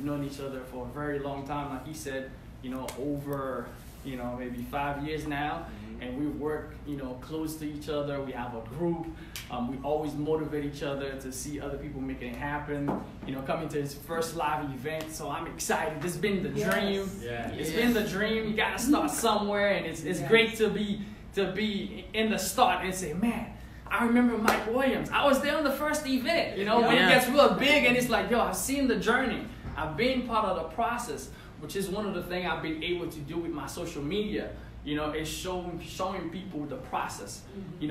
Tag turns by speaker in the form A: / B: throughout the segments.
A: known each other for a very long time. Like he said, over, maybe 5 years now. And we work, close to each other. We have a group. We always motivate each other to see other people making it happen. Coming to his first live event. So I'm excited. It's been the dream.
B: Yeah.
A: It's been the dream. You gotta start somewhere, and it's great to be in the start and say, man, I remember Mike Williams. I was there on the first event. When it gets real big, and it's like, yo, I've seen the journey. I've been part of the process, which is one of the things I've been able to do with my social media. It's showing people the process,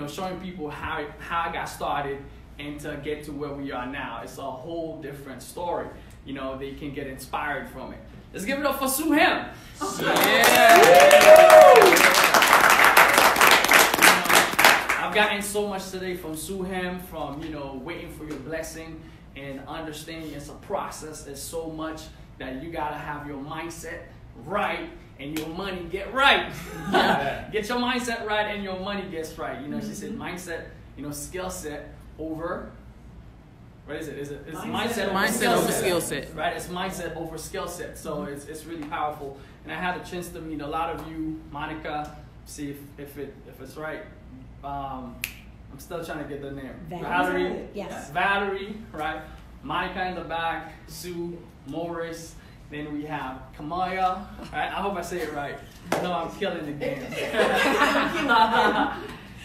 A: showing people how I got started and to get to where we are now. It's a whole different story. They can get inspired from it. Let's give it up for Sue Him. I've gotten so much today from Sue Him, from, waiting for your blessing and understanding it's a process. It's so much that you got to have your mindset right and your money get right. Get your mindset right and your money gets right. She said mindset, skill set over, what is it? It's mindset over skill set. Right, it's mindset over skill set. So it's really powerful. And I had a chance to meet a lot of you, Monica, see if it's right. I'm still trying to get the name. Valerie. Yes. Valerie, right? Monica in the back, Sue, Morris. Then we have Kamaya. Right? I hope I say it right. No, I'm killing the game.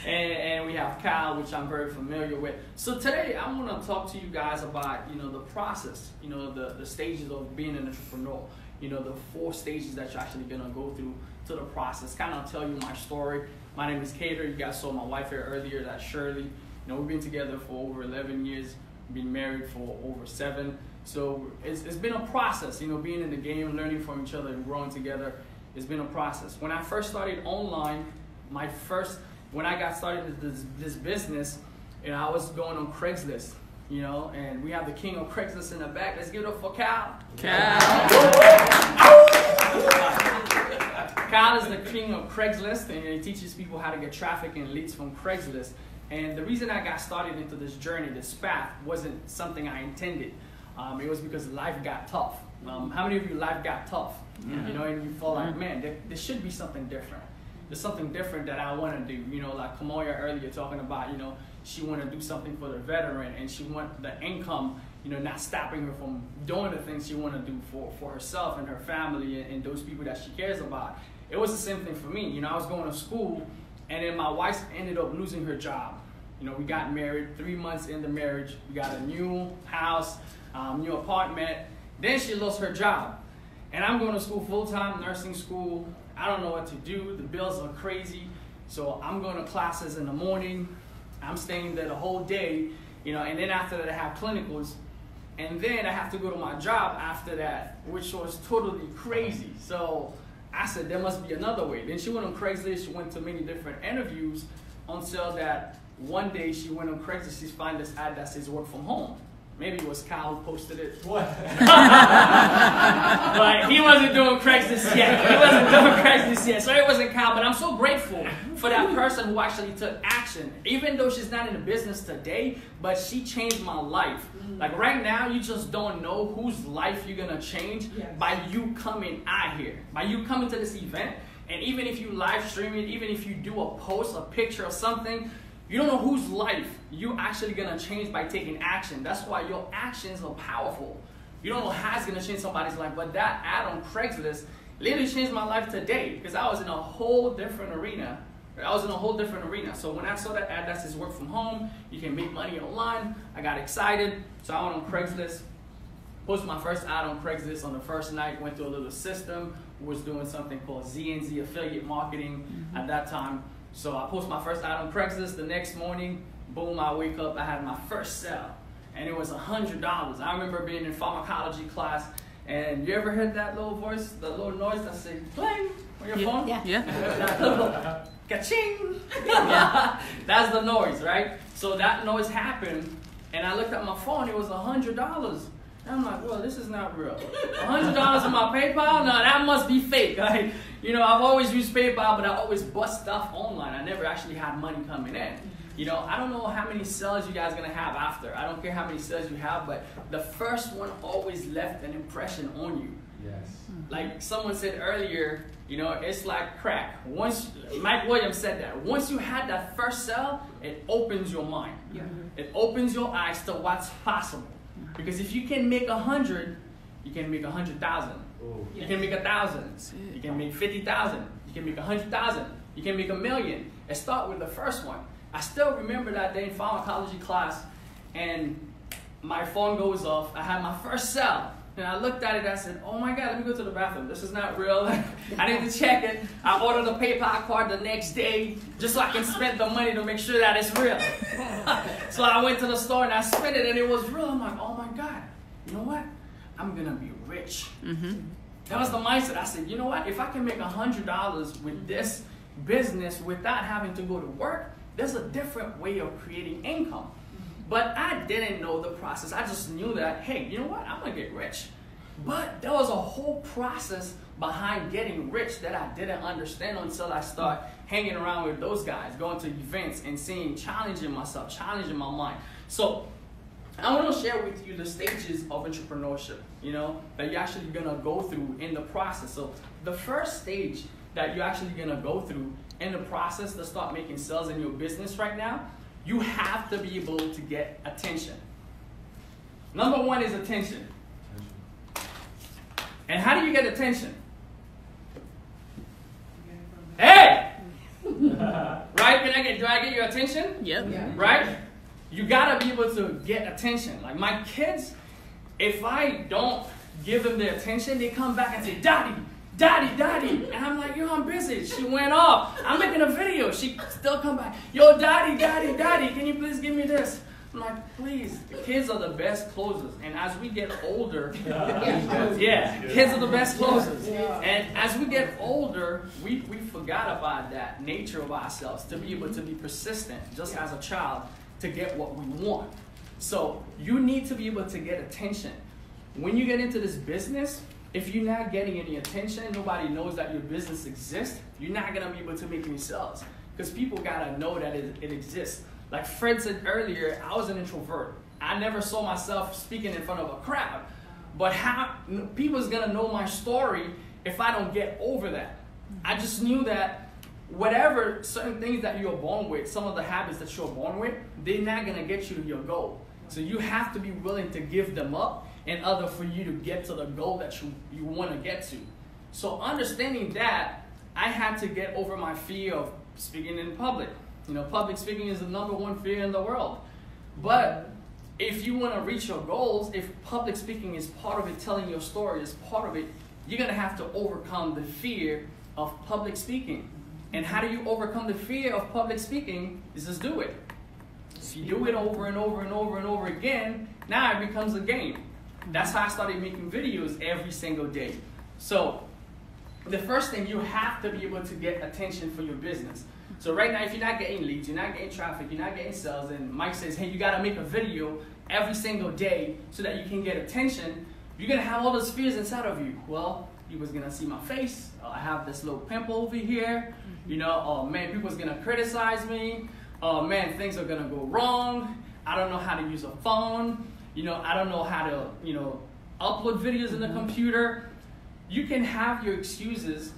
A: and we have Kyle, which I'm very familiar with. So today I want to talk to you guys about, the process, the stages of being an entrepreneur. The 4 stages that you're actually going to go through to the process. Kind of tell you my story. My name is Keder. You guys saw my wife here earlier. That's Shirley. We've been together for over 11 years. Been married for over 7. So it's been a process, being in the game, learning from each other and growing together. It's been a process. When I first started online, when I got started this business, I was going on Craigslist, and we have the king of Craigslist in the back. Let's give it up for Cal. Cal is the king of Craigslist, and he teaches people how to get traffic and leads from Craigslist. And the reason I got started into this journey, this path, wasn't something I intended. It was because life got tough. How many of you life got tough?
B: Yeah.
A: And you feel like, man, there should be something different. There's something different that I want to do. Like Kamoya earlier talking about, she want to do something for the veteran, and she want the income, not stopping her from doing the things she want to do for herself and her family and those people that she cares about. It was the same thing for me. I was going to school, and then my wife ended up losing her job. We got married, 3 months in the marriage. We got a new house, new apartment. Then she lost her job. And I'm going to school full-time, nursing school. I don't know what to do. The bills are crazy. So I'm going to classes in the morning. I'm staying there the whole day, and then after that I have clinicals. And then I have to go to my job after that, which was totally crazy. So I said, there must be another way. Then she went on Craigslist. She went to many different interviews until that one day she went on Craigslist. She found this ad that says work from home. Maybe it was Kyle who posted it. What? But he wasn't doing Craigslist yet. So it wasn't Kyle. But I'm so grateful for that person who actually took action. Even though she's not in the business today, but she changed my life. Like right now, you just don't know whose life you're going to change by you coming out here. By you coming to this event. And even if you live stream it, even if you do a post, a picture or something, you don't know whose life you actually going to change by taking action. That's why your actions are powerful. You don't know how it's going to change somebody's life, but that ad on Craigslist literally changed my life today because I was in a whole different arena. So when I saw that ad that says work from home, you can make money online, I got excited. So I went on Craigslist, posted my first ad on Craigslist on the first night, went through a little system, was doing something called ZNZ affiliate marketing at that time. So I posted my first ad on Craigslist. The next morning, boom, I wake up, I had my first sale. And it was $100. I remember being in pharmacology class, and you ever heard that little voice, the little noise that says, pling, on your phone? Yeah. That little ka-ching. That's the noise, right? So that noise happened, and I looked at my phone, it was $100. And I'm like, well, this is not real. $100 in my PayPal? No, that must be fake. I've always used PayPal, but I always bought stuff online. I never actually had money coming in. You know, I don't know how many sales you guys are gonna have after. I don't care how many sales you have, but the first one always left an impression on you.
B: Yes.
A: Like someone said earlier, you know, it's like crack. Mike Williams said that. Once you had that first sale, it opens your mind.
C: Yeah.
A: It opens your eyes to what's possible. Because if you can make 100, you can make 100,000. You can make 1,000. You can make 50,000. You can make 100,000. You can make 1,000,000. And start with the first one. I still remember that day in pharmacology class, and my phone goes off. I had my first sale. And I looked at it, I said, oh my God, let me go to the bathroom. This is not real. I need to check it. I ordered a PayPal card the next day just so I can spend the money to make sure that it's real. So I went to the store and I spent it and it was real. I'm like, oh my God, you know what? I'm going to be rich. That was the mindset. I said, you know what? If I can make $100 with this business without having to go to work, there's a different way of creating income. But I didn't know the process. I just knew that, hey, you know what? I'm going to get rich. But there was a whole process behind getting rich that I didn't understand until I started hanging around with those guys, going to events and challenging myself, challenging my mind. So I want to share with you the stages of entrepreneurship, you know, that you're actually going to go through in the process. So the first stage that you're actually going to go through in the process to start making sales in your business right now, you have to be able to get attention. Number one is attention. And how do you get attention? Hey! Right? Do I get your attention?
C: Yep.
D: Yeah.
A: Right? You gotta be able to get attention. Like my kids, if I don't give them the attention, they come back and say, Daddy, Daddy, Daddy. And I'm like, yo, I'm busy. She went off. I'm making a video. She still come back. Yo, Daddy, Daddy, Daddy, can you please give me this? I'm like, please. The kids are the best closers. And as we get older, kids are the best closers. And as we get older, we forgot about that nature of ourselves, to be able to be persistent, just as a child, to get what we want. So you need to be able to get attention. When you get into this business, if you're not getting any attention, nobody knows that your business exists, you're not going to be able to make any sales. Because people got to know that it exists. Like Fred said earlier, I was an introvert. I never saw myself speaking in front of a crowd. But how people's going to know my story if I don't get over that? I just knew that whatever certain things that you're born with, some of the habits that you're born with, they're not going to get you to your goal. So you have to be willing to give them up in order for you to get to the goal that you want to get to. So understanding that, I had to get over my fear of speaking in public. You know, public speaking is the #1 fear in the world. But if you want to reach your goals, if public speaking is part of it, telling your story is part of it, you're going to have to overcome the fear of public speaking. And how do you overcome the fear of public speaking? Is just do it. If you do it over and over and over and over again, now it becomes a game. That's how I started making videos every single day. So the first thing, you have to be able to get attention for your business. So right now, if you're not getting leads, you're not getting traffic, you're not getting sales, and Mike says, hey, you got to make a video every single day so that you can get attention, you're going to have all those fears inside of you. Well, people's going to see my face. I have this little pimple over here. You know, oh man, people's going to criticize me. Oh man, things are going to go wrong. I don't know how to use a phone. You know, I don't know how to, upload videos in the computer. You can have your excuses,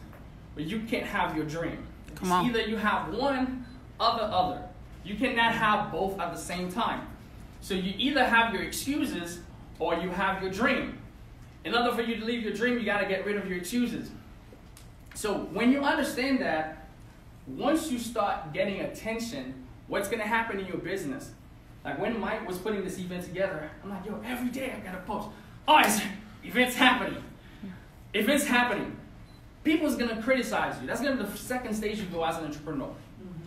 A: but you can't have your dream.
C: Come on.
A: It's either you have one or the other. You cannot have both at the same time. So you either have your excuses or you have your dream. In order for you to leave your dream, you got to get rid of your excuses. So when you understand that, once you start getting attention, what's going to happen in your business? Like when Mike was putting this event together, I'm like, yo, every day I got to post. Oh, event's happening. Event's happening. People's going to criticize you. That's going to be the second stage you go as an entrepreneur.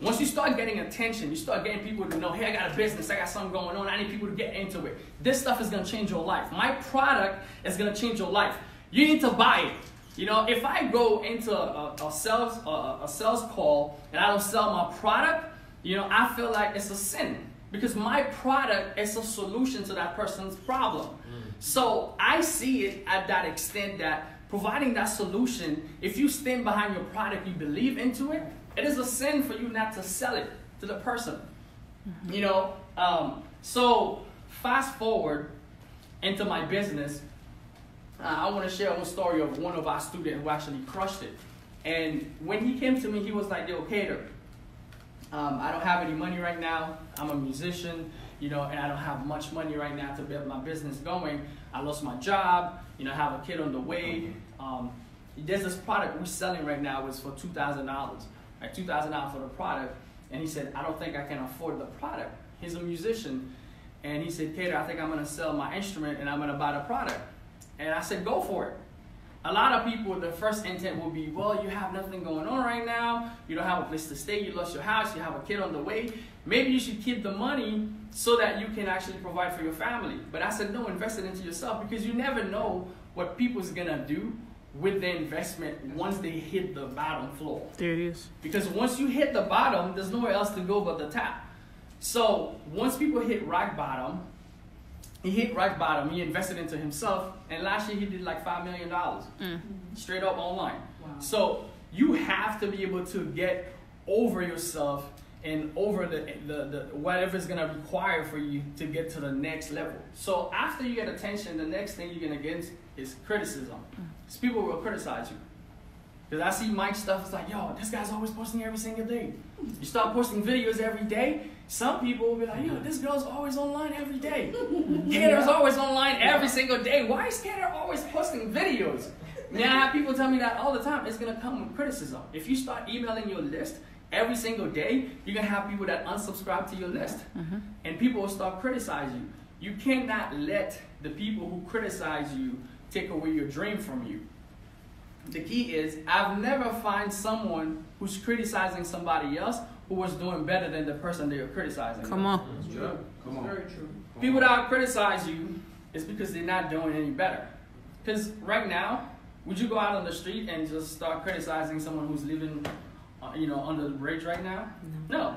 A: Once you start getting attention, you start getting people to know, hey, I got a business, I got something going on, I need people to get into it. This stuff is going to change your life. My product is going to change your life. You need to buy it. You know, if I go into a sales call and I don't sell my product, I feel like it's a sin. Because my product is a solution to that person's problem. So I see it at that extent that providing that solution, if you stand behind your product, you believe into it, it is a sin for you not to sell it to the person. You know, so fast forward into my business. I want to share one story of one of our students who actually crushed it. And when he came to me, he was like, yo, Keder, I don't have any money right now. I'm a musician, you know, and I don't have much money right now to build my business going. I lost my job, you know, I have a kid on the way. There's this product we're selling right now is for $2,000, right? $2,000 for the product. And he said, I don't think I can afford the product. He's a musician. And he said, Keder, I think I'm going to sell my instrument and I'm going to buy the product. And I said, go for it. A lot of people, the first intent will be, well, you have nothing going on right now. You don't have a place to stay. You lost your house. You have a kid on the way. Maybe you should keep the money so that you can actually provide for your family. But I said, no, invest it into yourself because you never know what people's going to do with their investment once they hit the bottom floor.
B: There it is.
A: Because once you hit the bottom, there's nowhere else to go but the top. So once people hit rock bottom, he invested into himself, and last year he did like $5 million straight up online. Wow. So you have to be able to get over yourself and over the whatever's gonna require for you to get to the next level. So after you get attention, the next thing you're gonna get is criticism. Because people will criticize you. Because I see Mike's stuff, it's like, yo, this guy's always posting every single day. You start posting videos every day, some people will be like, yo, this girl's always online every day. Keder's always online every single day. Why is Keder always posting videos? Now I have people tell me that all the time. It's gonna come with criticism. If you start emailing your list every single day, you're gonna have people that unsubscribe to your list. And people will start criticizing you. You cannot let the people who criticize you take away your dream from you. The key is, I've never found someone who's criticizing somebody else who was doing better than the person they were criticizing.
B: Come on.
C: That's true. Come on.
A: Very true. People that criticize you is because they're not doing any better. Because right now, would you go out on the street and just start criticizing someone who's living, under the bridge right now? No.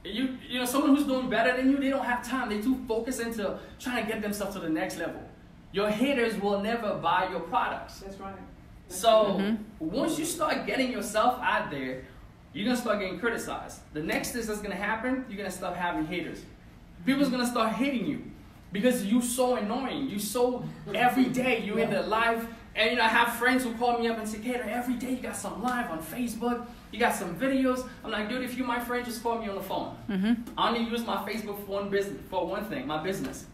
A: You know, someone who's doing better than you, they don't have time. They're too focused into trying to get themselves to the next level. Your haters will never buy your products.
D: That's right.
A: So once you start getting yourself out there, you're going to start getting criticized. The next thing that's going to happen, you're going to start having haters. People's going to start hating you because you're so annoying. You so every day you're in the live. And I have friends who call me up and say, Keder, every day you got some live on Facebook. You got some videos. I'm like, dude, if you're my friend, just call me on the phone. I only use my Facebook for one thing, my business.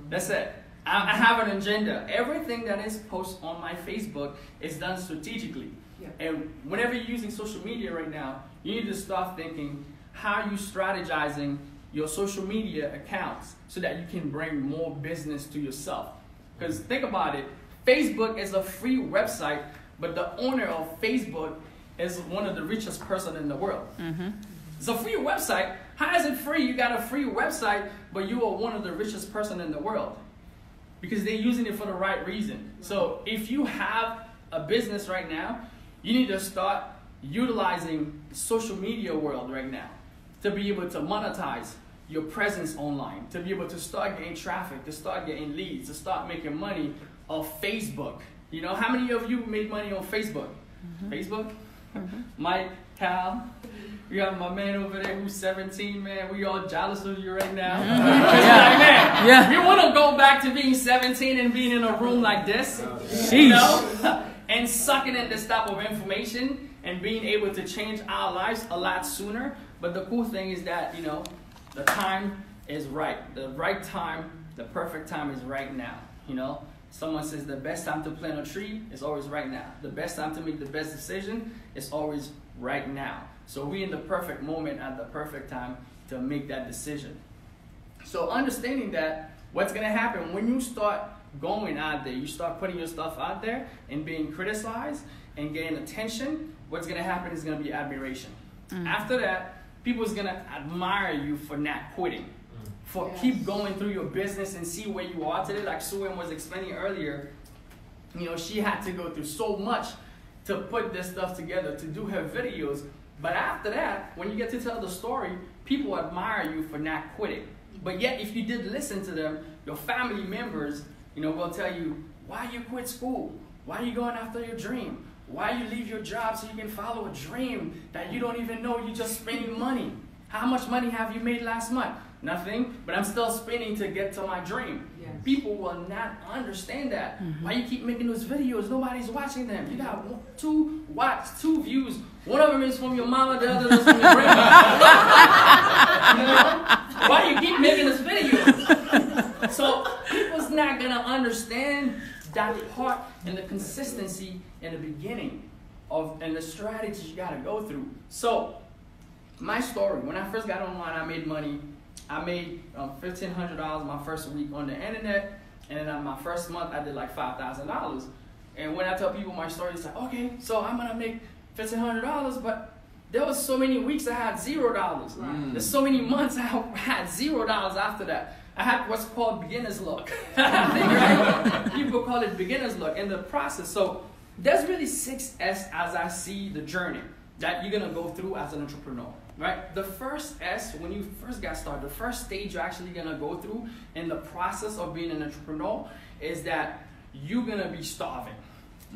A: That's it. I have an agenda. Everything that is posted on my Facebook is done strategically. Yeah. And whenever you're using social media right now, you need to start thinking, how are you strategizing your social media accounts so that you can bring more business to yourself? Because think about it, Facebook is a free website, but the owner of Facebook is one of the richest person in the world. It's a free website. How is it free? You got a free website, but you are one of the richest person in the world. Because they're using it for the right reason. So if you have a business right now, you need to start utilizing the social media world right now to be able to monetize your presence online, to be able to start getting traffic, to start getting leads, to start making money off Facebook. You know, how many of you make money on Facebook? Facebook? Mike, Cal, you got my man over there who's 17, man. We all jealous of you right now. We want to go back to being 17 and being in a room like this, you know, and sucking in this type of information and being able to change our lives a lot sooner. But the cool thing is that, the time is right. The right time, the perfect time is right now, Someone says the best time to plant a tree is always right now. The best time to make the best decision is always right now. So we're in the perfect moment at the perfect time to make that decision. So understanding that, what's going to happen when you start going out there, you start putting your stuff out there and being criticized and getting attention, what's going to happen is going to be admiration. After that, people's going to admire you for not quitting. For keep going through your business and see where you are today. Like Suan was explaining earlier, she had to go through so much to put this stuff together, to do her videos. But after that, when you get to tell the story, people admire you for not quitting. But yet, if you did listen to them, your family members, will tell you, why you quit school? Why you going after your dream? Why you leave your job so you can follow a dream that you don't even know, you just spending money? How much money have you made last month? Nothing, but I'm still spending to get to my dream.
B: Yes.
A: People will not understand that. Why you keep making those videos? Nobody's watching them. You got 2 views. One of them is from your mama, the other is from your grandma. Why you keep making this video? So people's not gonna understand that part and the consistency in the beginning and the strategies you gotta go through. So my story, when I first got online, I made money. I made $1,500 my first week on the internet, and then my first month I did like $5,000. And when I tell people my story, it's like, okay, so I'm gonna make $1,500, but there was so many weeks I had $0. There's so many months I had $0 after that. I had what's called beginner's luck. Right? People call it beginner's luck in the process. So there's really 6 S as I see the journey that you're gonna go through as an entrepreneur. Right? The first S, when you first got started, the first stage you're actually gonna go through in the process of being an entrepreneur is that you're gonna be starving.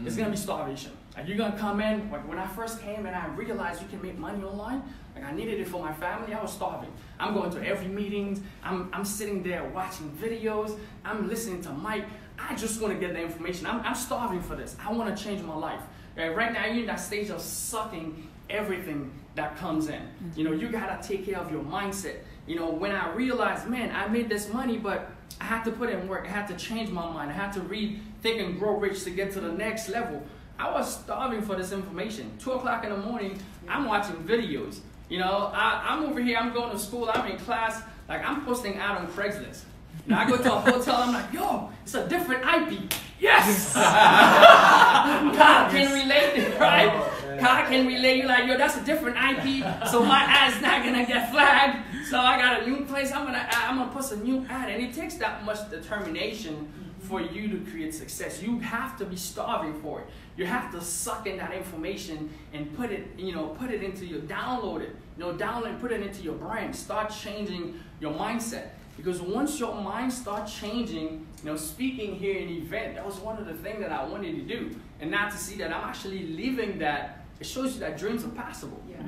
A: It's gonna be starvation. Like you're gonna come in, like when I first came and I realized you can make money online, like I needed it for my family, I was starving. I'm going to every meeting, I'm sitting there watching videos, I'm listening to Mike. I just wanna get the information. I'm starving for this. I wanna change my life. Right now you're in that stage of sucking everything that comes in. You know, you gotta take care of your mindset. You know, when I realized, man, I made this money, but I had to put in work. I had to change my mind. I had to read Think and Grow Rich to get to the next level. I was starving for this information. 2 o'clock in the morning, I'm watching videos. You know, I'm over here, I'm going to school, I'm in class, like I'm posting out on Craigslist. Now I go to a hotel, I'm like, yo, it's a different IP. Yes! God can relate, right? God can relate. You're like, yo, that's a different IP, so my ad's not gonna get flagged. So I got a new place. I'm gonna put a new ad, and it takes that much determination for you to create success. You have to be starving for it. You have to suck in that information and put it into your download it. Download and put it into your brain. Start changing your mindset. Because once your mind starts changing, speaking here in an event, that was one of the things that I wanted to do. And now to see that I'm actually living that, it shows you that dreams are possible.
B: Yeah.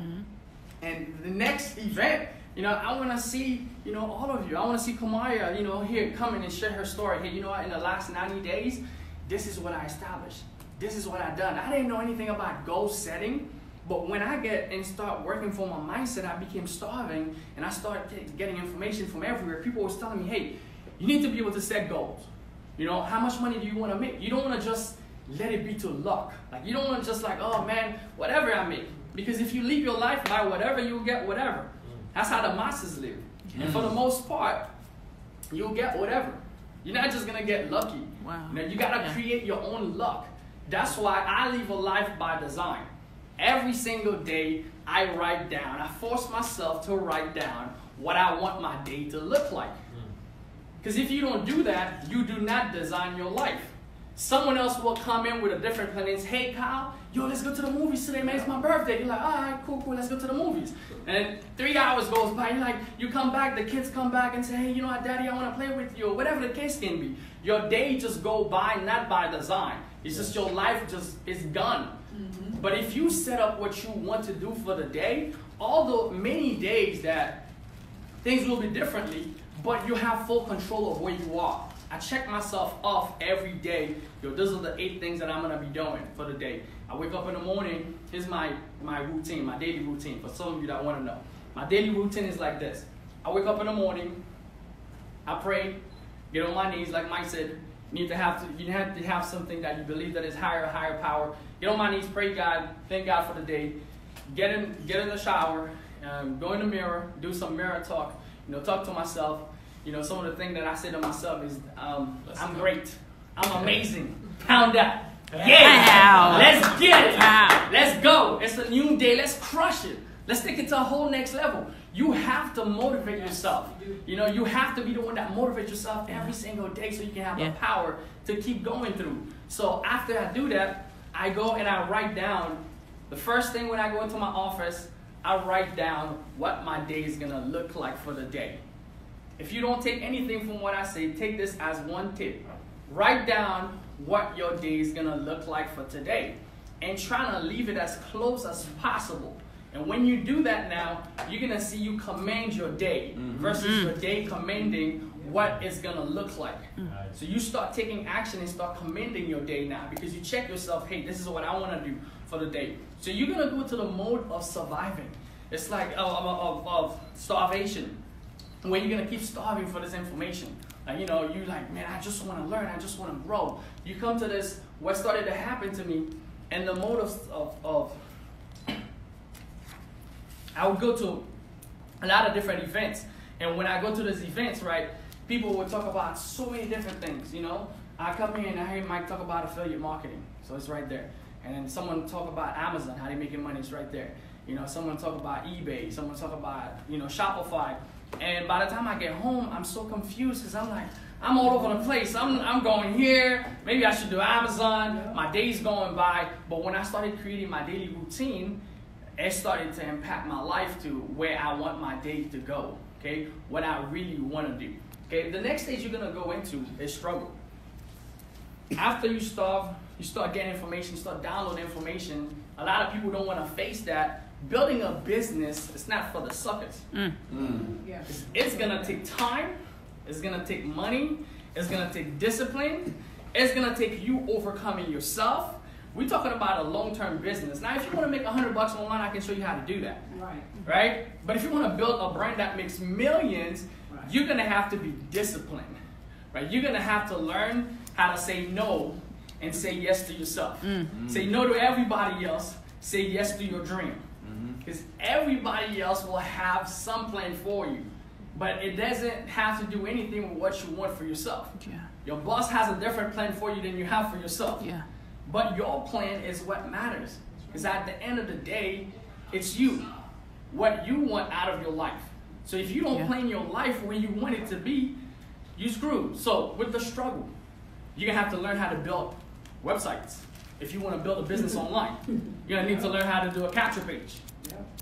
A: And the next event, I want to see, all of you. I want to see Kamaya, here coming and share her story. Hey, in the last 90 days, this is what I established. This is what I done. I didn't know anything about goal setting. But when I get and start working for my mindset, I became starving, and I started getting information from everywhere. People was telling me, hey, you need to be able to set goals. How much money do you want to make? You don't want to just let it be to luck. Like, you don't want to just like, oh man, whatever I make. Because if you live your life by whatever, you'll get whatever. That's how the masses live. And for the most part, you'll get whatever. You're not just going to get lucky.
C: Wow.
A: You got to create your own luck. That's why I live a life by design. Every single day, I write down. I force myself to write down what I want my day to look like. Because if you don't do that, you do not design your life. Someone else will come in with a different plan and say, hey, Kyle, yo, let's go to the movies today, man. It's my birthday. You're like, all right, cool, let's go to the movies. And 3 hours goes by. You're like, you come back, the kids come back and say, hey, you know what, Daddy, I want to play with you, or whatever the case can be. Your day just go by, not by design. It's just your life just is gone. But if you set up what you want to do for the day, although many days that things will be differently, but you have full control of where you are. I check myself off every day. Yo, those are the 8 things that I'm going to be doing for the day. I wake up in the morning. Here's my routine, my daily routine, for some of you that want to know. My daily routine is like this. I wake up in the morning. I pray, get on my knees, like Mike said. You have to have something that you believe that is higher power. Get on my knees, pray God, thank God for the day. Get in the shower, go in the mirror, do some mirror talk. Talk to myself. Some of the things that I say to myself is, I'm great, I'm amazing. Pound that. Yeah, let's get it. Let's go. It's a new day. Let's crush it. Let's take it to a whole next level. You have to motivate yourself. You have to be the one that motivates yourself every single day so you can have the power to keep going through. So after I do that, I go and I write down, the first thing when I go into my office, I write down what my day is going to look like for the day. If you don't take anything from what I say, take this as one tip. Write down what your day is going to look like for today and try to leave it as close as possible. And when you do that now, you're going to see you command your day versus your day commanding what it's going to look like. So you start taking action and start commanding your day now because you check yourself, hey, this is what I want to do for the day. So you're going to go to the mode of surviving. It's like of starvation, where you're going to keep starving for this information. Like, you know, you're like, man, I just want to learn. I just want to grow. You come to this, what started to happen to me, and the mode of I would go to a lot of different events. And when I go to these events, right, people would talk about so many different things, you know. I come here and I hear Mike talk about affiliate marketing. So it's right there. And then someone talk about Amazon, how they making money, it's right there. You know, someone talk about eBay, someone talk about, you know, Shopify. And by the time I get home, I'm so confused because I'm like, I'm all over the place. I'm going here. Maybe I should do Amazon. My day's going by. But when I started creating my daily routine, it started to impact my life to where I want my day to go, okay? What I really want to do, okay? The next stage you're going to go into is struggle. After you start getting information, you start downloading information. A lot of people don't want to face that. Building a business is not for the suckers.
B: Yeah.
A: It's going to take time. It's going to take money. It's going to take discipline. It's going to take you overcoming yourself. We're talking about a long-term business. Now, if you want to make $100 online, I can show you how to do that. Right? But if you want to build a brand that makes millions, you're going to have to be disciplined. Right? You're going to have to learn how to say no and say yes to yourself. Say no to everybody else. Say yes to your dream. Because everybody else will have some plan for you. But it doesn't have to do anything with what you want for yourself.
C: Yeah.
A: Your boss has a different plan for you than you have for yourself.
C: Yeah.
A: But your plan is what matters. Because at the end of the day, it's you. What you want out of your life. So if you don't plan your life where you want it to be, you're screwed. So with the struggle, you're going to have to learn how to build websites. If you want to build a business online, you're going to need to learn how to do a capture page.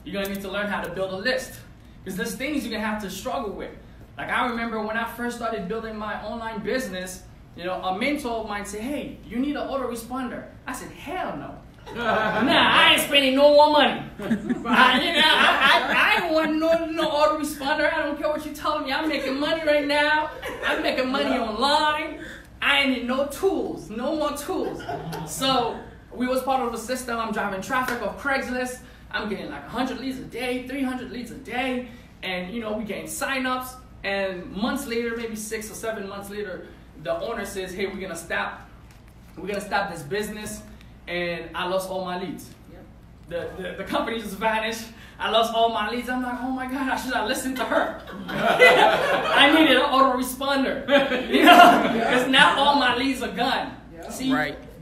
A: You're going to need to learn how to build a list. Because there's things you're going to have to struggle with. Like I remember when I first started building my online business, you know, a mentor of mine said, hey, you need an autoresponder. I said, hell no. I ain't spending no more money. I ain't want no autoresponder. I don't care what you're telling me. I'm making money right now. I'm making money online. I ain't need no tools, no more tools. So we was part of the system. I'm driving traffic off Craigslist. I'm getting like 100 leads a day, 300 leads a day. And, you know, we getting signups. And months later, maybe 6 or 7 months later, the owner says, hey, we're gonna stop this business, and I lost all my leads. The company just vanished. I lost all my leads. I'm like, oh my God, I should have listened to her. I needed an autoresponder. You know, because now all my leads are gone. See,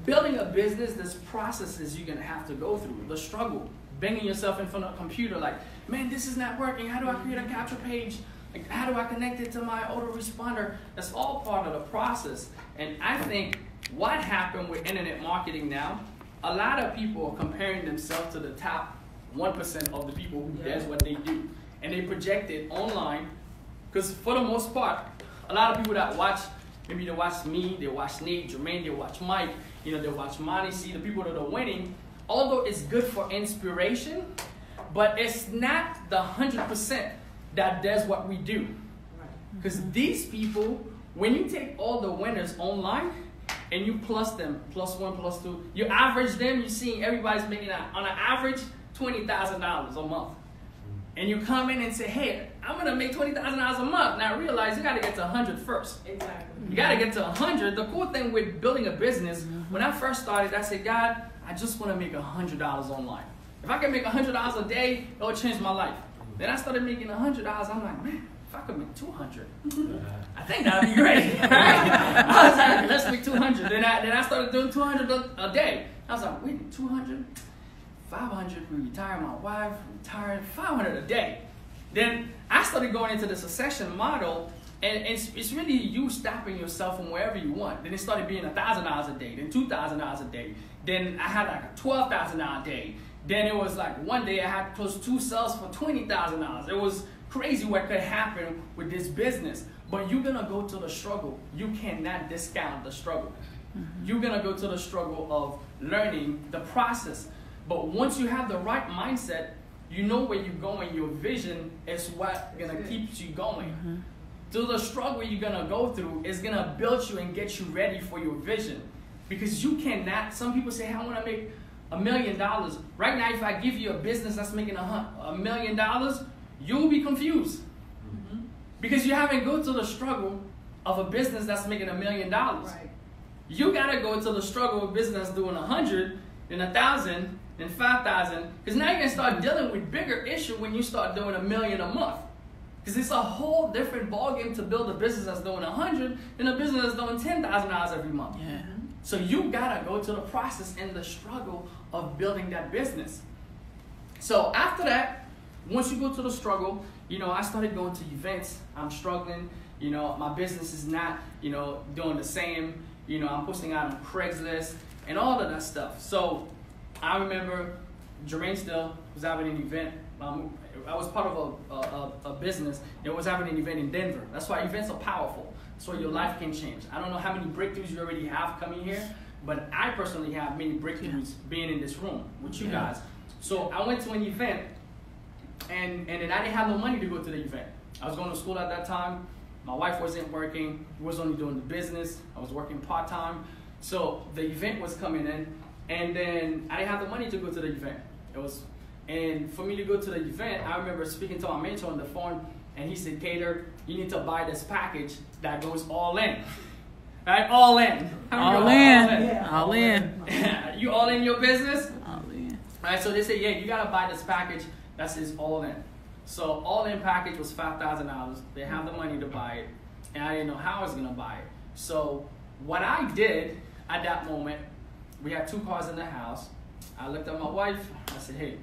A: building a business, there's processes you're gonna have to go through. The struggle, banging yourself in front of a computer, like, man, this is not working. How do I create a capture page? Like, how do I connect it to my autoresponder? That's all part of the process. And I think what happened with internet marketing now, a lot of people are comparing themselves to the top 1% of the people who does what they do. And they project it online. Because for the most part, a lot of people that watch, maybe they watch me, they watch Nate, Jermaine, they watch Mike, you know, they watch Monty, see the people that are winning. Although it's good for inspiration, but it's not the 100% that does what we do. Because these people, when you take all the winners online and you plus them, +1, +2, you average them, you're seeing everybody's making on an average $20,000 a month. And you come in and say, hey, I'm gonna make $20,000 a month. Now realize you gotta get to 100 first.
B: Exactly.
A: You gotta get to 100. The cool thing with building a business, when I first started, I said, God, I just wanna make $100 online. If I can make $100 a day, it'll change my life. Then I started making $100. I'm like, man, if I could make 200, I think that'd be great. I was like, let's make 200. Then I started doing 200 a day. I was like, wait, 200, 500. We retired my wife, retired 500 a day. Then I started going into the succession model, and it's really you stopping yourself from wherever you want. Then it started being $1,000 a day, then $2,000 a day. Then I had like a $12,000 a day. Then it was like one day I had close 2 sales for $20,000. It was crazy what could happen with this business. But you're gonna go to the struggle. You cannot discount the struggle. You're gonna go to the struggle of learning the process. But once you have the right mindset, you know where you're going. Your vision is what gonna keep you going. Through the struggle you're gonna go through is gonna build you and get you ready for your vision. Because you cannot, some people say, hey, I wanna make $1 million. Right now, if I give you a business that's making $1 million, you'll be confused. Because you haven't go through the struggle of a business that's making $1 million.
B: Right.
A: You gotta go to the struggle of a business that's doing 100, then 1,000, then 5,000. Because now you're gonna start dealing with bigger issue when you start doing $1 million a month. Because it's a whole different ballgame to build a business that's doing 100 than a business that's doing $10,000 every month.
C: Yeah.
A: So you gotta go to the process and the struggle of building that business. So after that, once you go to the struggle, you know, I started going to events. I'm struggling. You know, my business is not, you know, doing the same. You know, I'm posting out on Craigslist and all of that stuff. So I remember Jermaine still was having an event. I was part of a business that was having an event in Denver. That's why events are powerful. So your life can change. I don't know how many breakthroughs you already have coming here, but I personally have many breakthroughs being in this room with you guys. So I went to an event, and then I didn't have no money to go to the event. I was going to school at that time. My wife wasn't working. We was only doing the business. I was working part-time. So the event was coming in, and then I didn't have the money to go to the event. And for me to go to the event, I remember speaking to my mentor on the phone, and he said, Keder, you need to buy this package that goes all in. Right? All in.
C: All in. All in.
A: You all in your business?
C: All in.
A: Right, so they say, yeah, you gotta buy this package that says all in. So all in package was $5,000. They have the money to buy it, and I didn't know how I was gonna buy it. So what I did at that moment, we had 2 cars in the house. I looked at my wife. I said, hey,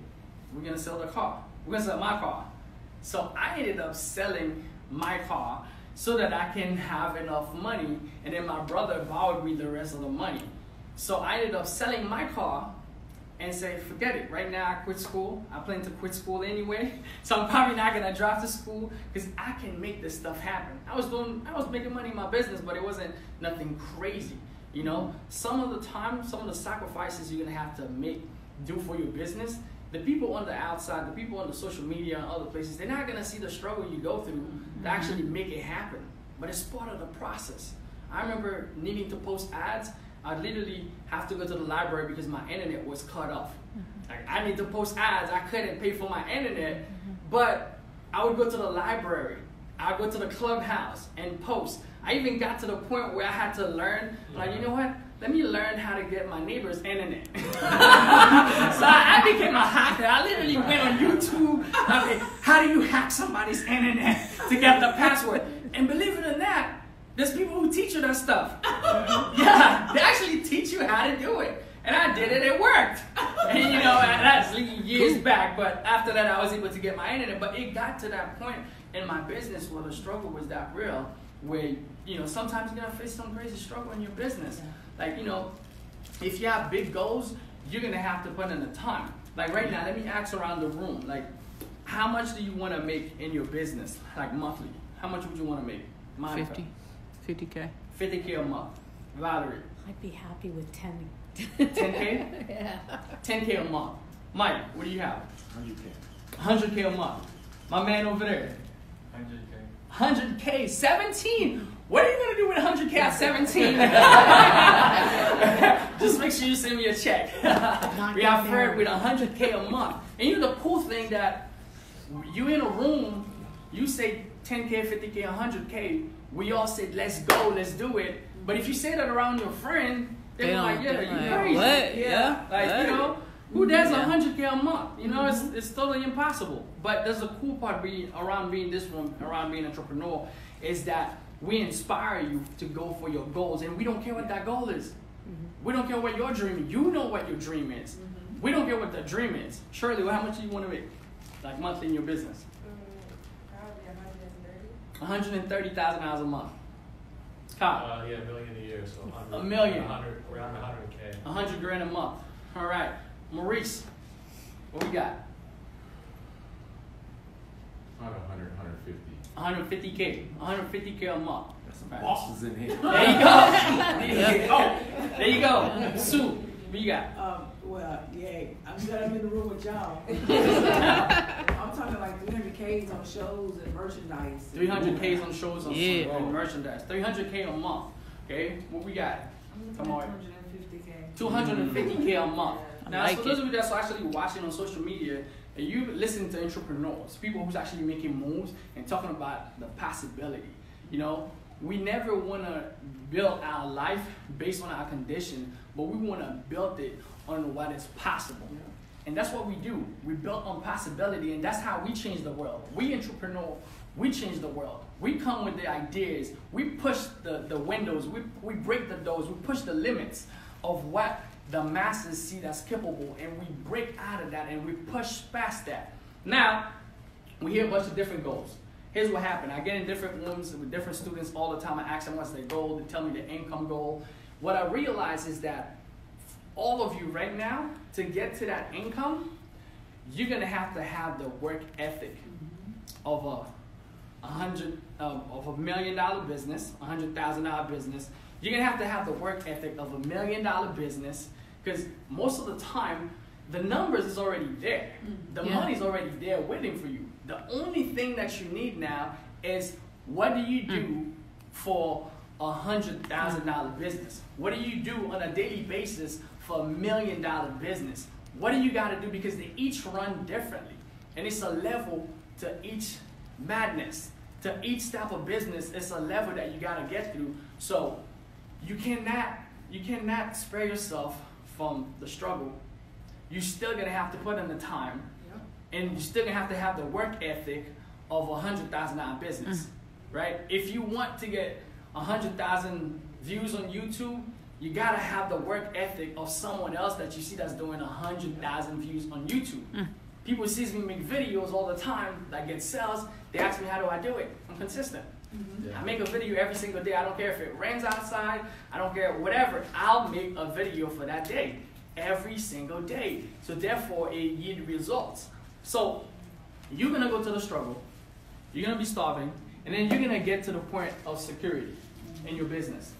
A: we're gonna sell the car. We're gonna sell my car. So I ended up selling my car so that I can have enough money, and then my brother borrowed me the rest of the money. So I ended up selling my car and say, forget it. Right now I quit school. I plan to quit school anyway. So I'm probably not gonna drive to school because I can make this stuff happen. I was making money in my business, but it wasn't nothing crazy. You know, some of the time, some of the sacrifices you're gonna have to do for your business, the people on the outside, the people on the social media and other places, they're not gonna see the struggle you go through to actually make it happen. But it's part of the process. I remember needing to post ads. I'd literally have to go to the library because my internet was cut off. Like, I need to post ads. I couldn't pay for my internet, but I would go to the library. I'd go to the clubhouse and post. I even got to the point where I had to learn, like, you know what? Let me learn how to get my neighbor's internet. So I became a hacker. I literally went on YouTube. I mean, how do you hack somebody's internet to get the password? And believe it or not, there's people who teach you that stuff. Yeah, they actually teach you how to do it. And I did it, it worked. And you know, that's years back, but after that I was able to get my internet. But it got to that point in my business where the struggle was that real, where, you know, sometimes you're gonna face some crazy struggle in your business. Like, you know, if you have big goals, you're gonna have to put in the time. Like right now, let me ask around the room, like, how much do you wanna make in your business, like monthly? How much would you wanna make? Monica?
C: 50K.
A: 50K a month. Valerie?
B: I'd be happy with 10.
A: 10K?
B: Yeah.
A: 10K a month. Mike, what do you have?
D: 100K.
A: 100K a month. My man over there?
D: 100K.
A: 100K, 17. What are you gonna do with 100K at 17? Just make sure you send me a check. We have Fred with 100K a month. And you know the cool thing that you in a room, you say 10K, 50K, 100K, we all said, let's go, let's do it. But if you say that around your friend, they're like, yeah, you crazy.
C: What?
A: Yeah. Like, you know, who does 100K a month? You know, it's totally impossible. But there's a cool part around being this one, around being an entrepreneur, is that we inspire you to go for your goals. And we don't care what that goal is. We don't care what your dream is. You know what your dream is. We don't care what the dream is. Shirley, how much do you want to make? Like monthly in your business?
D: Probably
A: 130,000 dollars a month. Kyle?
D: Yeah, $1 million a year, so 100.
A: $1 million.
D: Around 100K.
A: 100 grand a month. All right. Maurice, what we got?
E: About 150.
A: 150K. 150K a month.
E: Got some bosses in here.
A: There you go. There you go. Sue, What you got?
F: Well, yeah, I'm glad I'm in the room with y'all. I'm talking like 300Ks on shows and merchandise.
A: 300Ks on shows
C: Yeah.
A: and merchandise. 300K a month. Okay, what we got? Come on.
F: 250K.
A: 250K a month. Now,
C: like
A: for those of you that's actually watching on social media, and you listen to entrepreneurs, people who's actually making moves and talking about the possibility. You know, we never want to build our life based on our condition, but we want to build it on what is possible.
F: Yeah.
A: And that's what we do. We build on possibility, and that's how we change the world. We entrepreneur, we change the world. We come with the ideas. We push the windows. We break the doors. We push the limits of what the masses see that's capable, and we break out of that and we push past that. Now, we hear a bunch of different goals. Here's what happened. I get in different rooms with different students all the time. I ask them what's their goal. They tell me their income goal. What I realize is that all of you right now, to get to that income, you're gonna have to have the work ethic of $1 million business, $100,000 business. You're gonna have the work ethic of $1 million business, because most of the time, the numbers is already there. The money's already there waiting for you. The only thing that you need now is, what do you do for $100,000 business? What do you do on a daily basis for $1 million business? What do you got to do? Because they each run differently, and it's a level to each madness. To each type of business, it's a level that you got to get through. So you cannot spare yourself from the struggle. You're still gonna have to put in the time, and you're still gonna have the work ethic of $100,000 business, right? If you want to get 100,000 views on YouTube, you gotta have the work ethic of someone else that you see that's doing 100,000 views on YouTube. People see me make videos all the time that get sales. They ask me, how do I do it? I'm consistent.
E: Yeah.
A: I make a video every single day. I don't care if it rains outside. I don't care, whatever. I'll make a video for that day, every single day. So therefore, it yields results. So you're going to go to the struggle. You're going to be starving. And then you're going to get to the point of security in your business.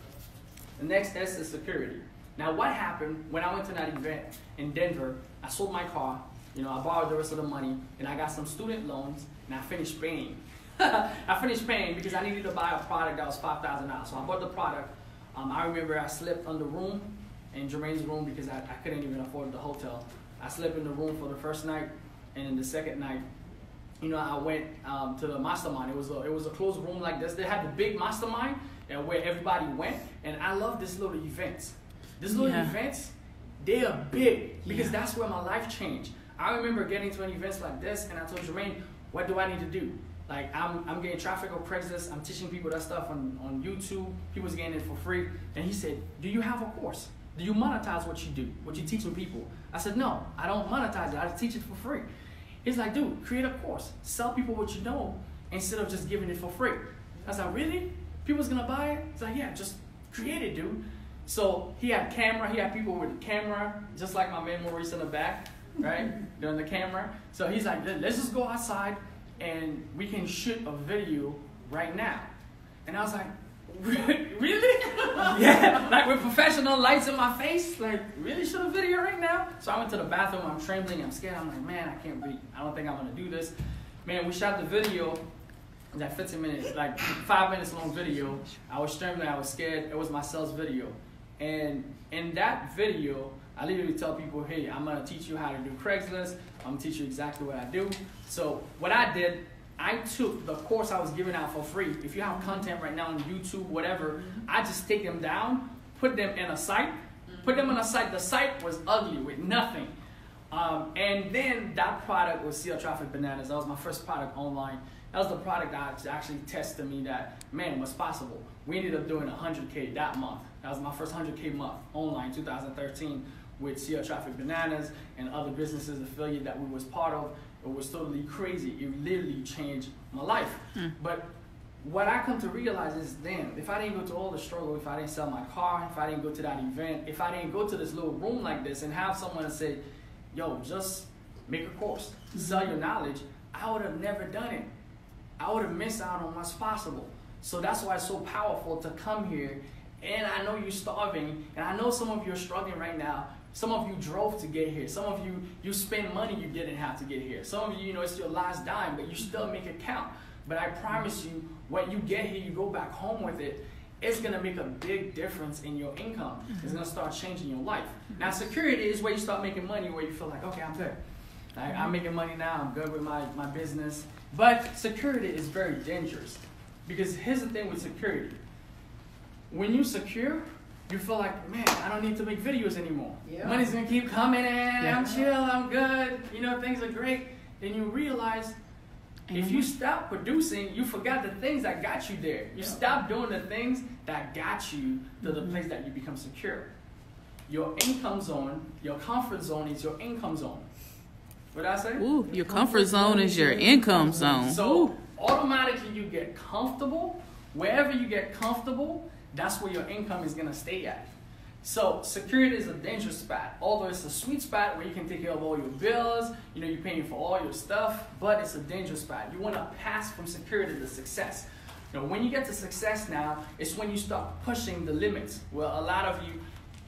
A: The next S is security. Now, what happened when I went to that event in Denver? I sold my car. You know, I borrowed the rest of the money. And I got some student loans. And I finished paying. I finished paying because I needed to buy a product that was $5,000. So I bought the product. I remember I slept on the room, in Jermaine's room, because I couldn't even afford the hotel. I slept in the room for the first night, and then the second night, you know, I went to the mastermind. It was a closed room like this. They had the big mastermind and where everybody went, and I love this little events. These little events, they are big because that's where my life changed. I remember getting to an events like this, and I told Jermaine, what do I need to do? Like, I'm getting traffic on Craigslist. I'm teaching people that stuff on YouTube. People's getting it for free. And he said, do you have a course? Do you monetize what you do, what you're teaching people? I said, no, I don't monetize it. I teach it for free. He's like, dude, create a course. Sell people what you know instead of just giving it for free. I was like, really? People's going to buy it? He's like, yeah, just create it, dude. So he had camera. He had people with the camera, just like my man Maurice in the back, right? Doing the camera. So he's like, let's just go outside and we can shoot a video right now. And I was like, really? Yeah, like with professional lights in my face, like, really shoot a video right now? So I went to the bathroom, I'm trembling, I'm scared, I'm like, man, I can't breathe. I don't think I'm gonna do this. Man, we shot the video, it was like 15 minutes, like 5 minutes long video. I was trembling, I was scared, it was my sales video. And in that video, I literally tell people, hey, I'm gonna teach you how to do Craigslist, I'm gonna teach you exactly what I do. So what I did, I took the course I was giving out for free. If you have content right now on YouTube, whatever, I just take them down, put them in a site, put them on a site. The site was ugly with nothing. And then that product was SEO Traffic Bananas. That was my first product online. That was the product that actually tested me that, man, what's possible. We ended up doing 100K that month. That was my first 100K month online, 2013, with SEO Traffic Bananas and other businesses affiliate that we was part of. It was totally crazy. It literally changed my life. But what I come to realize is, damn, if I didn't go to all the struggle, if I didn't sell my car, if I didn't go to that event, if I didn't go to this little room like this and have someone say, yo, just make a course, sell your knowledge, I would have never done it. I would have missed out on what's possible. So that's why it's so powerful to come here. And I know you're starving, and I know some of you are struggling right now. Some of you drove to get here. Some of you spend money you didn't have to get here. Some of you, it's your last dime, but you still make it count. But I promise you, when you get here, you go back home with it, it's going to make a big difference in your income. It's going to start changing your life. Now, security is where you start making money, where you feel like, okay, I'm good. Like, I'm making money now. I'm good with my business. But security is very dangerous. Because here's the thing with security. When you secure, you feel like, man, I don't need to make videos anymore. Yeah. Money's going to keep coming in. Yeah. I'm chill. I'm good. Things are great. Then you realize, if you stop producing, you forgot the things that got you there. You stop doing the things that got you to the place that you become secure. Your income zone, your comfort zone is your income zone. What did I say?
C: Ooh, your comfort zone is your income zone.
A: So automatically you get comfortable. Wherever you get comfortable, that's where your income is going to stay at. So security is a dangerous spot. Although it's a sweet spot where you can take care of all your bills, you're paying for all your stuff, but it's a dangerous spot. You want to pass from security to success. When you get to success now, it's when you start pushing the limits. Well, a lot of you,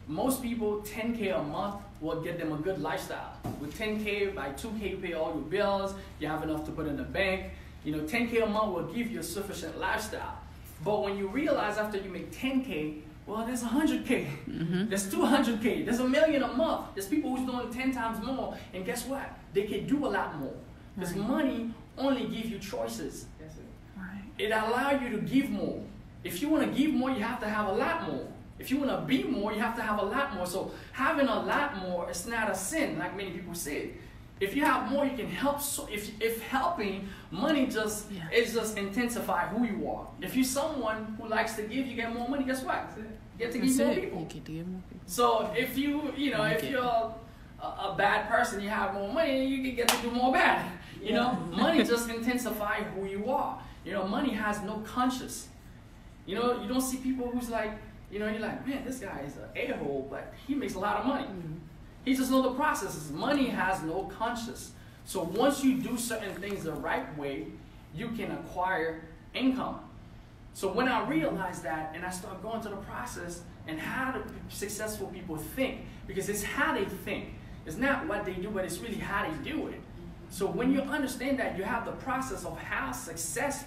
A: most people, 10K a month will get them a good lifestyle. With 10K, by 2K, you pay all your bills, you have enough to put in the bank. 10K a month will give you a sufficient lifestyle. But when you realize after you make 10K, well, there's 100K, there's 200K, there's $1 million a month. There's people who's doing 10 times more, and guess what? They can do a lot more. Because money only gives you choices.
F: That's it.
C: Right.
A: It allows you to give more. If you want to give more, you have to have a lot more. If you want to be more, you have to have a lot more. So having a lot more is not a sin, like many people say. If you have more, you can help. So if helping, money it just intensify who you are. If you're someone who likes to give, you get more money. Guess what? You get to give more people.
C: You get to give more people.
A: So if if you're a bad person, you have more money, you can get to do more bad. Money just intensify who you are. Money has no conscience. You don't see people who's like, you're like, man, this guy is an a-hole, but he makes a lot of money. He just knows the processes. Money has no conscience. So once you do certain things the right way, you can acquire income. So when I realized that and I started going through the process and how do successful people think, because it's how they think. It's not what they do, but it's really how they do it. So when you understand that, you have the process of how success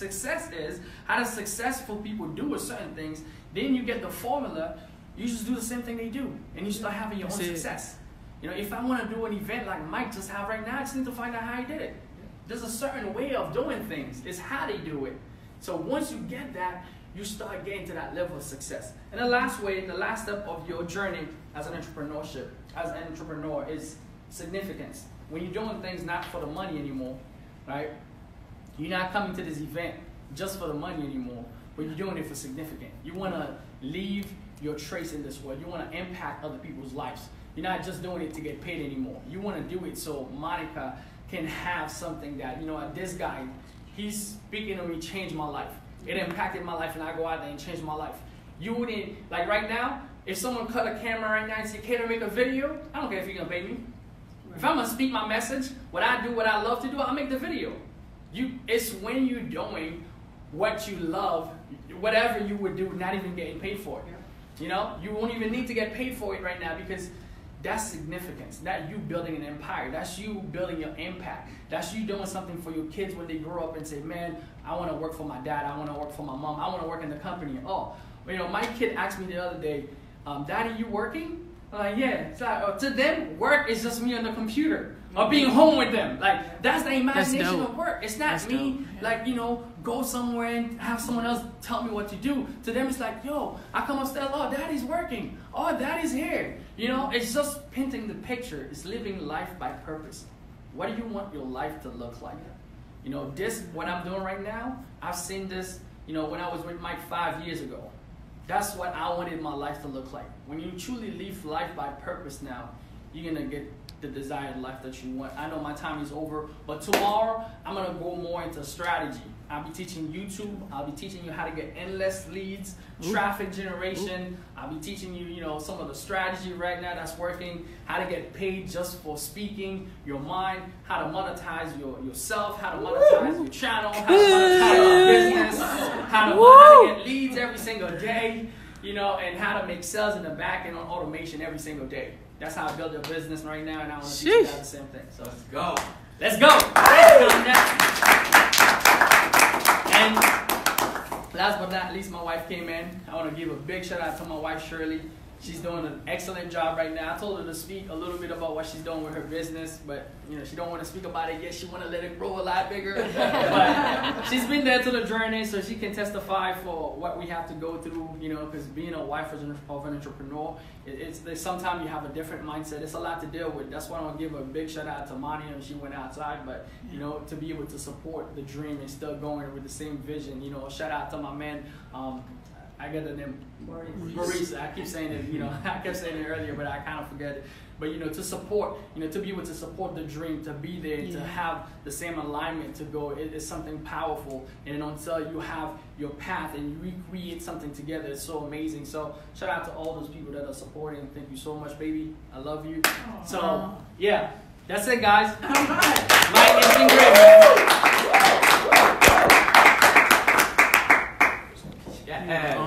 A: is, how do successful people do certain things, then you get the formula. You just do the same thing they do, and you start having your own success. If I want to do an event like Mike just have right now, I just need to find out how he did it. There's a certain way of doing things. It's how they do it. So once you get that, you start getting to that level of success. And the last step of your journey as an entrepreneur is significance. When you're doing things not for the money anymore, right? You're not coming to this event just for the money anymore, but you're doing it for significance. You want to leave your trace in this world. You want to impact other people's lives. You're not just doing it to get paid anymore. You want to do it so Monica can have something that, this guy, he's speaking to me, changed my life. It impacted my life, and I go out there and change my life. You wouldn't, like right now, if someone cut a camera right now and say, Keder, make a video, I don't care if you're going to pay me. If I'm going to speak my message, what I do, what I love to do, I'll make the video. It's when you're doing what you love, whatever you would do, not even getting paid for it. You won't even need to get paid for it right now, because that's significance. That's you building an empire. That's you building your impact. That's you doing something for your kids when they grow up and say, man, I want to work for my dad. I want to work for my mom. I want to work in the company. Oh, my kid asked me the other day, Daddy, you working? I'm like, yeah. It's like, to them, work is just me on the computer or being home with them. Like, that's the imagination of work. It's not me, like, go somewhere and have someone else tell me what to do. To them, it's like, yo, I come upstairs, oh, Daddy's working. Oh, Daddy's here. It's just painting the picture. It's living life by purpose. What do you want your life to look like? What I'm doing right now, I've seen this, when I was with Mike 5 years ago. That's what I wanted my life to look like. When you truly live life by purpose now, you're going to get the desired life that you want. I know my time is over, but tomorrow I'm going to go more into strategy. I'll be teaching YouTube. I'll be teaching you how to get endless leads, traffic generation. I'll be teaching you, some of the strategy right now that's working, how to get paid just for speaking, your mind, how to monetize yourself, how to monetize your channel, how to monetize your business, how to get leads every single day, and how to make sales in the back end on automation every single day. that's how I built a business right now, and I want to teach you guys the same thing. So
D: Let's go.
A: let's go. And last but not least, my wife came in. I want to give a big shout out to my wife, Shirley. She's doing an excellent job right now. I told her to speak a little bit about what she's doing with her business, but she don't want to speak about it yet. She want to let it grow a lot bigger. But she's been there to the journey, so she can testify for what we have to go through. Because being a wife of an entrepreneur, there's sometimes you have a different mindset. It's a lot to deal with. That's why I want to give a big shout out to Mani, and she went outside. But to be able to support the dream and still going with the same vision. Shout out to my man. I get the name Maurice. I keep saying it, I kept saying it earlier, but I kind of forget it. But to support, to be able to support the dream, to be there, to have the same alignment to go, it's something powerful. And until you have your path and you recreate something together, it's so amazing. So shout out to all those people that are supporting. Thank you so much, baby. I love you.
F: Aww.
A: So yeah, that's it, guys.
F: All right.
A: Mike, it's been great, man.
D: Yeah.